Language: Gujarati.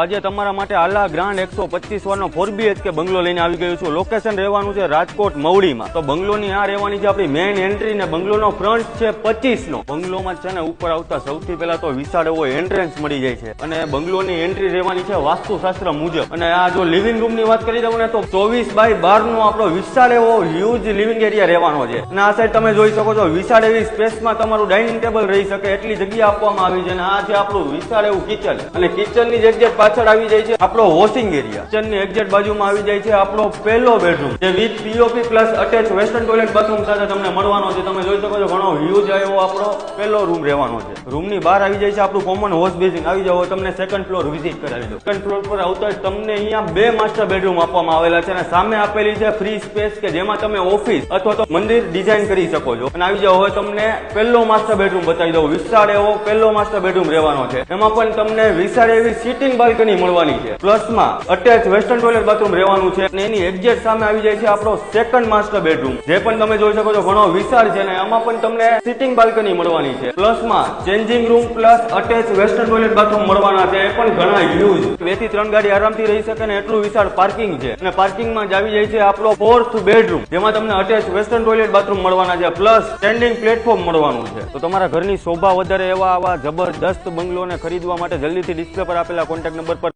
આજે તમારા માટે આલા ગ્રાન્ડ 125 વારનો 4BHK બંગલો લઈને આવી ગયો છું। લોકેશન રહેવાનું છે રાજકોટ મવડીમાં। તો બંગલોની આ રહેવાની છે આપણી મેઇન એન્ટ્રી ને બંગલોનો ફ્રન્ટ છે 25 નો। બંગલોમાં છે ને ઉપર આવતા સૌથી પહેલા તો વિશાળ એવો એન્ટ્રન્સ મળી જાય છે અને બંગલોની એન્ટ્રી રહેવાની છે વાસ્તુશાસ્ત્ર મુજબ। અને આ જો લિવિંગ રૂમ ની વાત કરી દઉં ને તો 24 બાય 12 નો આપણો વિશાળ એવો હ્યુજ લિવિંગ એરિયા રહેવાનો છે। અને આ સાઈડ તમે જોઈ શકો છો વિશાળ એવી સ્પેસમાં તમારું ડાઇનિંગ ટેબલ રહી શકે એટલી જગ્યા આપવામાં આવી છે। અને આ છે આપણું વિશાળ એવું કિચન અને કિચન ની જગ્યા પાછળ આવી જાય છે આપણો વોશિંગ એરિયા। કિચન ની એક્ઝેક્ટ બાજુમાં આવી જાય છે આપણો પહેલો બેડરૂમ જે with POP plus attach western toilet bathroom સાથે તમને મળવાનો છે। તમે જોઈ શકો છો ઘણો હ્યુજ એવો આપણો પહેલો રૂમ રહેવાનો છે। રૂમ ની બહાર આવી જાય છે આપણું કોમન વોશ બેસિન। આવી જાવ તમને સેકન્ડ ફ્લોર વિઝિટ કરાવી દો। સેકન્ડ ફ્લોર પર આવતા જ તમને અહીંયા બે માસ્ટર બેડરૂમ આપવામાં આવેલા છે અને સામે આપેલી છે ફ્રી સ્પેસ કે જેમાં તમે ઓફિસ અથવા તો મંદિર ડિઝાઇન કરી શકો છો। અને આવી જાવ હવે તમને પહેલો માસ્ટર બેડરૂમ બતાવી દઉં। વિશાળ એવો પહેલો માસ્ટર બેડરૂમ રહેવાનો છે। એમાં પણ તમને વિશાળ એવી સિટિંગ બાલ્કની મળવાની છે પ્લસ માં અટેચ વેસ્ટર્ન ટોયલેટ બાથરૂમ રહેવાનું છે અને એની એક્ઝેક્ટ સામે આવી જાય છે આપણો સેકન્ડ માસ્ટર બેડરૂમ જે પણ તમે જોઈ શકો છો ઘણો વિશાળ છે અને આમાં પણ તમને સિટિંગ બાલ્કની મળવાની છે પ્લસ માં changing room plus attach western toilet bathroom મળવાના છે। એ પણ ઘણા યુઝ 2 થી 3 ગાડી આરામથી રહી શકે ને એટલું વિશાળ પાર્કિંગ છે। અને પાર્કિંગમાં જ આવી જાય છે આપણો ફોર્થ બેડરૂમ જેમાં તમને અટેચ વેસ્ટર્ન ટોયલેટ બાથરૂમ મળવાના છે પ્લસ સ્ટેન્ડિંગ પ્લેટફોર્મ મળવાનું છે। તો તમારા ઘરની શોભા વધારે એવા આવા જબરદસ્ત બંગલોને ખરીદવા માટે જલ્દીથી ડિસ્પ્લે પર આપેલા કોન્ટેક્ટ નંબર પર